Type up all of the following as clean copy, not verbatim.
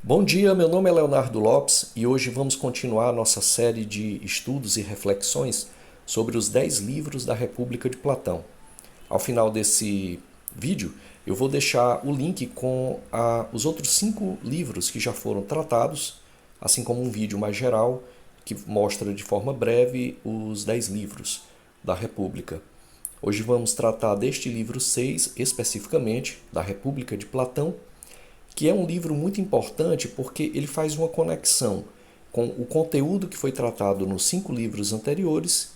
Bom dia, meu nome é Leonardo Lopes e hoje vamos continuar a nossa série de estudos e reflexões sobre os 10 livros da República de Platão. Ao final desse vídeo, eu vou deixar o link com os outros 5 livros que já foram tratados, assim como um vídeo mais geral que mostra de forma breve os 10 livros da República. Hoje vamos tratar deste livro 6 especificamente, da República de Platão, que é um livro muito importante porque ele faz uma conexão com o conteúdo que foi tratado nos 5 livros anteriores,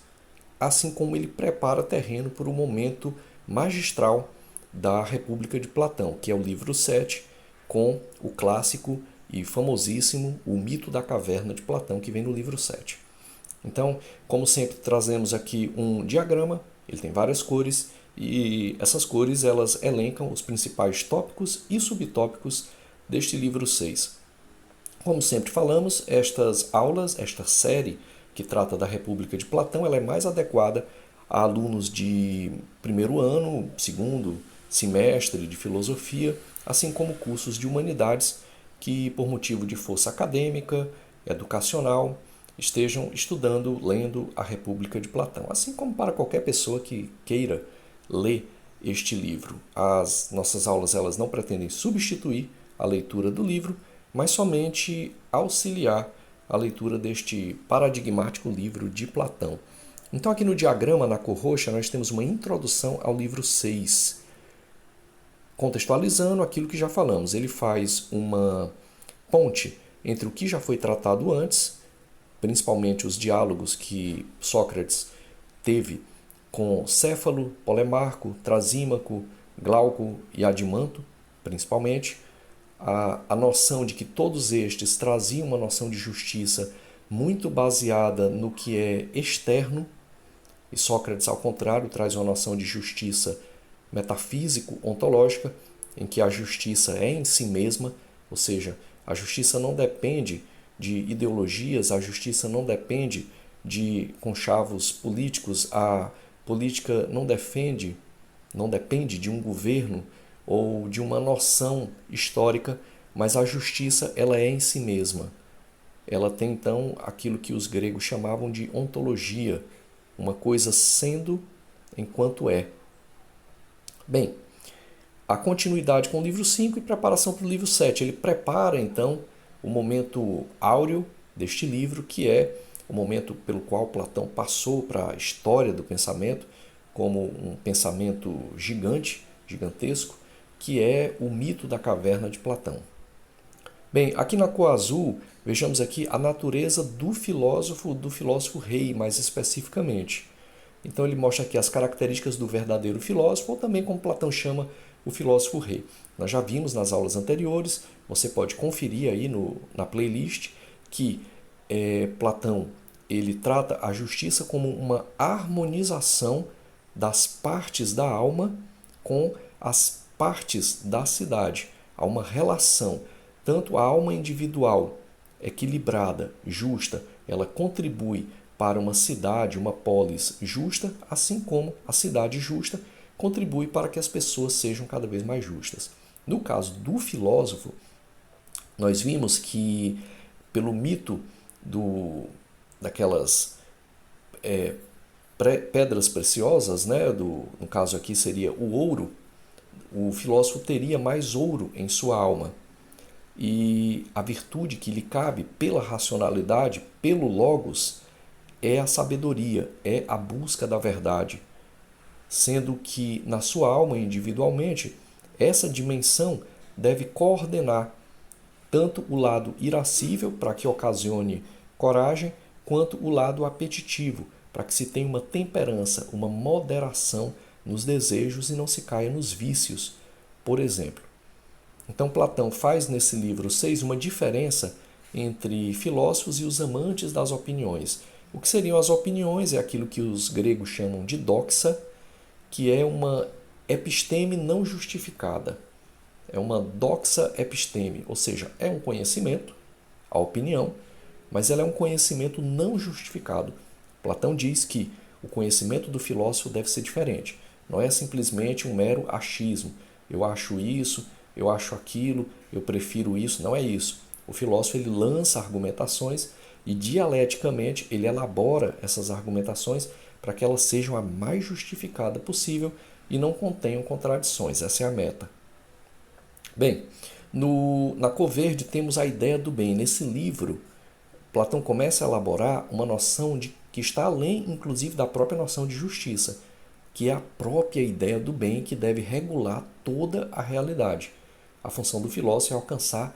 assim como ele prepara terreno para o momento magistral da República de Platão, que é o livro 7, com o clássico e famosíssimo O Mito da Caverna de Platão, que vem no livro 7. Então, como sempre, trazemos aqui um diagrama, ele tem várias cores, e essas cores elas elencam os principais tópicos e subtópicos deste livro 6. Como sempre falamos, estas aulas, esta série que trata da República de Platão, ela é mais adequada a alunos de primeiro ano, segundo semestre de filosofia, assim como cursos de humanidades que, por motivo de força acadêmica, educacional, estejam estudando, lendo a República de Platão, assim como para qualquer pessoa que queira ler este livro. As nossas aulas elas não pretendem substituir a leitura do livro, mas somente auxiliar a leitura deste paradigmático livro de Platão. Então aqui no diagrama, na cor roxa, nós temos uma introdução ao livro 6. Contextualizando aquilo que já falamos, ele faz uma ponte entre o que já foi tratado antes, principalmente os diálogos que Sócrates teve com Céfalo, Polemarco, Trasímaco, Glauco e Adimanto, principalmente, a noção de que todos estes traziam uma noção de justiça muito baseada no que é externo, e Sócrates, ao contrário, traz uma noção de justiça metafísico-ontológica, em que a justiça é em si mesma, ou seja, a justiça não depende de ideologias, a justiça não depende de conchavos políticos, a política não depende de um governo ou de uma noção histórica, mas a justiça ela é em si mesma. Ela tem então aquilo que os gregos chamavam de ontologia, uma coisa sendo enquanto é. Bem, a continuidade com o livro 5 e preparação para o livro 7. Ele prepara então o momento áureo deste livro, que é o momento pelo qual Platão passou para a história do pensamento, como um pensamento gigantesco, que é o mito da caverna de Platão. Bem, aqui na cor azul, vejamos aqui a natureza do filósofo rei, mais especificamente. Então ele mostra aqui as características do verdadeiro filósofo, ou também como Platão chama o filósofo rei. Nós já vimos nas aulas anteriores, você pode conferir aí na playlist, que Platão ele trata a justiça como uma harmonização das partes da alma com as partes da cidade. Há uma relação, tanto a alma individual equilibrada, justa, ela contribui para uma cidade, uma polis justa, assim como a cidade justa contribui para que as pessoas sejam cada vez mais justas. No caso do filósofo, nós vimos que pelo mito daquelas pedras preciosas, né, no caso aqui seria o ouro, o filósofo teria mais ouro em sua alma. E a virtude que lhe cabe pela racionalidade, pelo logos, é a sabedoria, é a busca da verdade. Sendo que na sua alma individualmente, essa dimensão deve coordenar tanto o lado irascível, para que ocasione coragem, quanto o lado apetitivo, para que se tenha uma temperança, uma moderação nos desejos e não se caia nos vícios, por exemplo. Então Platão faz nesse livro 6 uma diferença entre filósofos e os amantes das opiniões. O que seriam as opiniões é aquilo que os gregos chamam de doxa, que é uma episteme não justificada. É uma doxa episteme, ou seja, é um conhecimento, a opinião, mas ela é um conhecimento não justificado. Platão diz que o conhecimento do filósofo deve ser diferente. Não é simplesmente um mero achismo. Eu acho isso, eu acho aquilo, eu prefiro isso. Não é isso. O filósofo ele lança argumentações e dialeticamente ele elabora essas argumentações para que elas sejam a mais justificada possível e não contenham contradições. Essa é a meta. Bem, na Cor Verde temos a ideia do bem. Nesse livro, Platão começa a elaborar uma noção que está além, inclusive, da própria noção de justiça, que é a própria ideia do bem que deve regular toda a realidade. A função do filósofo é alcançar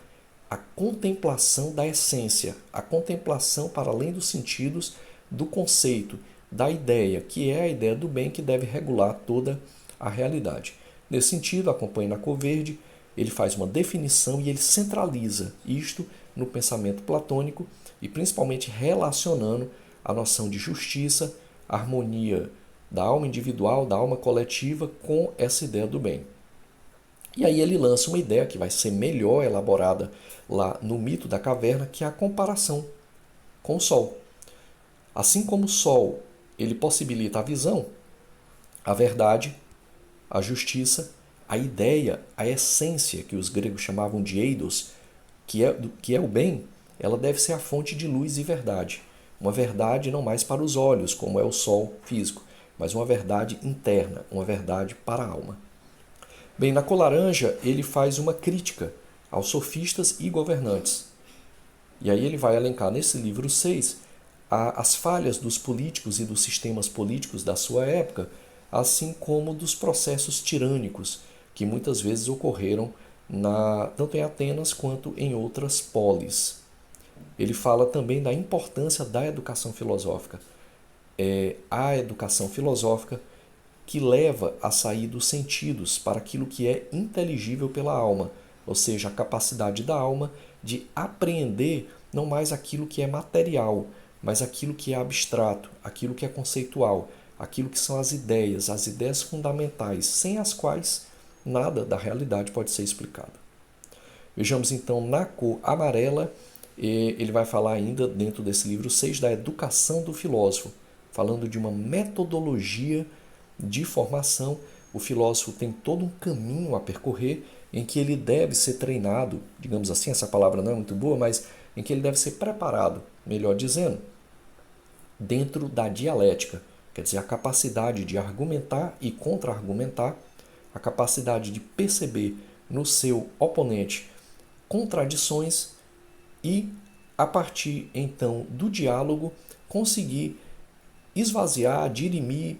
a contemplação da essência, a contemplação para além dos sentidos do conceito, da ideia, que é a ideia do bem que deve regular toda a realidade. Nesse sentido, acompanhe na Cor Verde, ele faz uma definição e ele centraliza isto no pensamento platônico e principalmente relacionando a noção de justiça, harmonia da alma individual, da alma coletiva com essa ideia do bem. E aí ele lança uma ideia que vai ser melhor elaborada lá no mito da caverna, que é a comparação com o Sol. Assim como o Sol ele possibilita a visão, a verdade, a justiça, a ideia, a essência, que os gregos chamavam de eidos, que é o bem, ela deve ser a fonte de luz e verdade. Uma verdade não mais para os olhos, como é o sol físico, mas uma verdade interna, uma verdade para a alma. Bem, na Cor Laranja, ele faz uma crítica aos sofistas e governantes. E aí ele vai elencar nesse livro 6 as falhas dos políticos e dos sistemas políticos da sua época, assim como dos processos tirânicos que muitas vezes ocorreram tanto em Atenas quanto em outras polis. Ele fala também da importância da educação filosófica. É a educação filosófica que leva a sair dos sentidos para aquilo que é inteligível pela alma, ou seja, a capacidade da alma de apreender não mais aquilo que é material, mas aquilo que é abstrato, aquilo que é conceitual, aquilo que são as ideias fundamentais, sem as quais nada da realidade pode ser explicado. Vejamos então na cor amarela, ele vai falar ainda dentro desse livro 6 da educação do filósofo, falando de uma metodologia de formação. O filósofo tem todo um caminho a percorrer em que ele deve ser treinado, digamos assim, essa palavra não é muito boa, mas em que ele deve ser preparado, melhor dizendo, dentro da dialética, quer dizer, a capacidade de argumentar e contra-argumentar, a capacidade de perceber no seu oponente contradições e, a partir então do diálogo, conseguir esvaziar, dirimir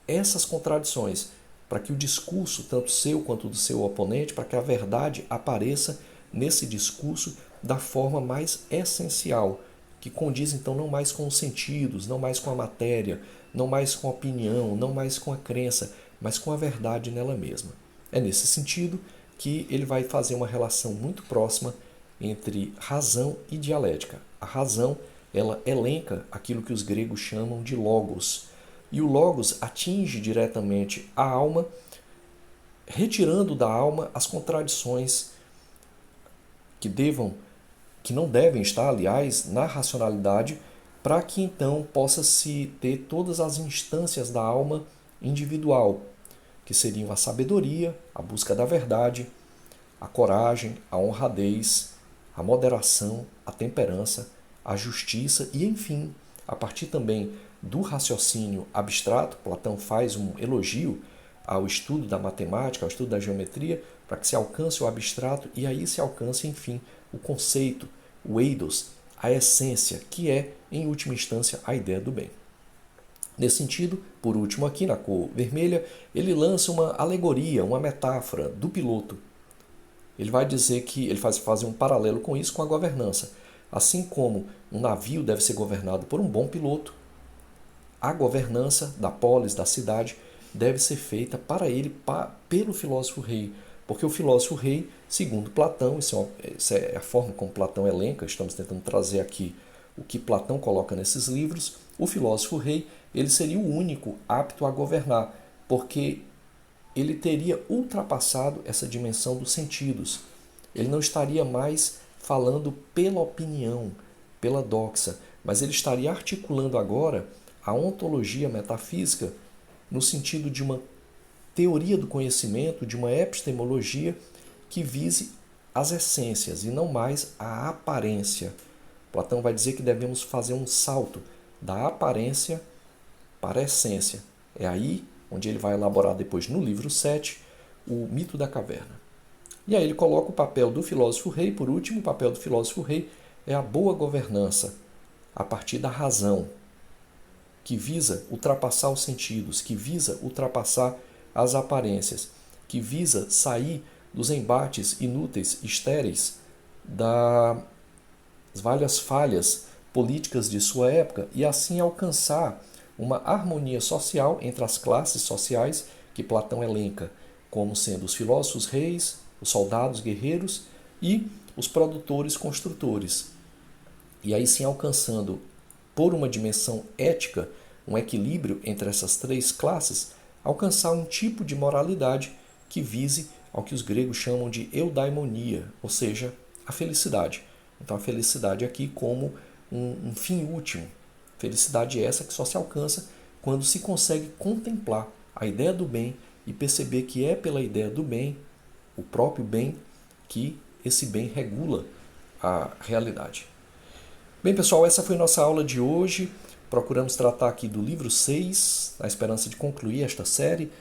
essas contradições, para que o discurso, tanto seu quanto do seu oponente, para que a verdade apareça nesse discurso da forma mais essencial, que condiz então não mais com os sentidos, não mais com a matéria, não mais com a opinião, não mais com a crença, mas com a verdade nela mesma. É nesse sentido que ele vai fazer uma relação muito próxima entre razão e dialética. A razão, ela elenca aquilo que os gregos chamam de logos, e o logos atinge diretamente a alma, retirando da alma as contradições que não devem estar, aliás, na racionalidade, para que então possa-se ter todas as instâncias da alma individual, que seriam a sabedoria, a busca da verdade, a coragem, a honradez, a moderação, a temperança, a justiça e, enfim, a partir também do raciocínio abstrato, Platão faz um elogio ao estudo da matemática, ao estudo da geometria, para que se alcance o abstrato e aí se alcance, enfim, o conceito, o eidos, a essência, que é, em última instância, a ideia do bem. Nesse sentido, por último aqui na cor vermelha, ele lança uma alegoria, uma metáfora do piloto. Ele vai dizer que ele faz um paralelo com isso com a governança. Assim como um navio deve ser governado por um bom piloto, a governança da polis, da cidade, deve ser feita para ele, pelo filósofo rei. Porque o filósofo rei, segundo Platão, isso é a forma como Platão elenca, estamos tentando trazer aqui o que Platão coloca nesses livros, o filósofo rei, ele seria o único apto a governar, porque ele teria ultrapassado essa dimensão dos sentidos. Ele não estaria mais falando pela opinião, pela doxa, mas ele estaria articulando agora a ontologia metafísica no sentido de uma teoria do conhecimento, de uma epistemologia que vise as essências e não mais a aparência. Platão vai dizer que devemos fazer um salto da aparência para a essência. É aí onde ele vai elaborar depois no livro 7 o mito da caverna. E aí ele coloca o papel do filósofo rei, por último, o papel do filósofo rei é a boa governança, a partir da razão, que visa ultrapassar os sentidos, que visa ultrapassar as aparências, que visa sair dos embates inúteis, estéreis, das várias falhas políticas de sua época e assim alcançar uma harmonia social entre as classes sociais que Platão elenca como sendo os filósofos reis, os soldados guerreiros e os produtores construtores. E aí sim alcançando, por uma dimensão ética, um equilíbrio entre essas três classes, alcançar um tipo de moralidade que vise ao que os gregos chamam de eudaimonia, ou seja, a felicidade. Então a felicidade aqui como um fim último. Felicidade essa que só se alcança quando se consegue contemplar a ideia do bem e perceber que é pela ideia do bem, o próprio bem, que esse bem regula a realidade. Bem, pessoal, essa foi nossa aula de hoje. Procuramos tratar aqui do livro 6, na esperança de concluir esta série.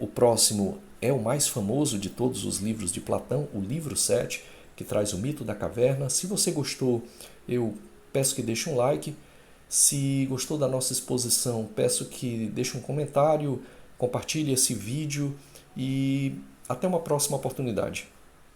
O próximo é o mais famoso de todos os livros de Platão, o livro 7, que traz o mito da caverna. Se você gostou, eu peço que deixe um like. Se gostou da nossa exposição, peço que deixe um comentário, compartilhe esse vídeo e até uma próxima oportunidade.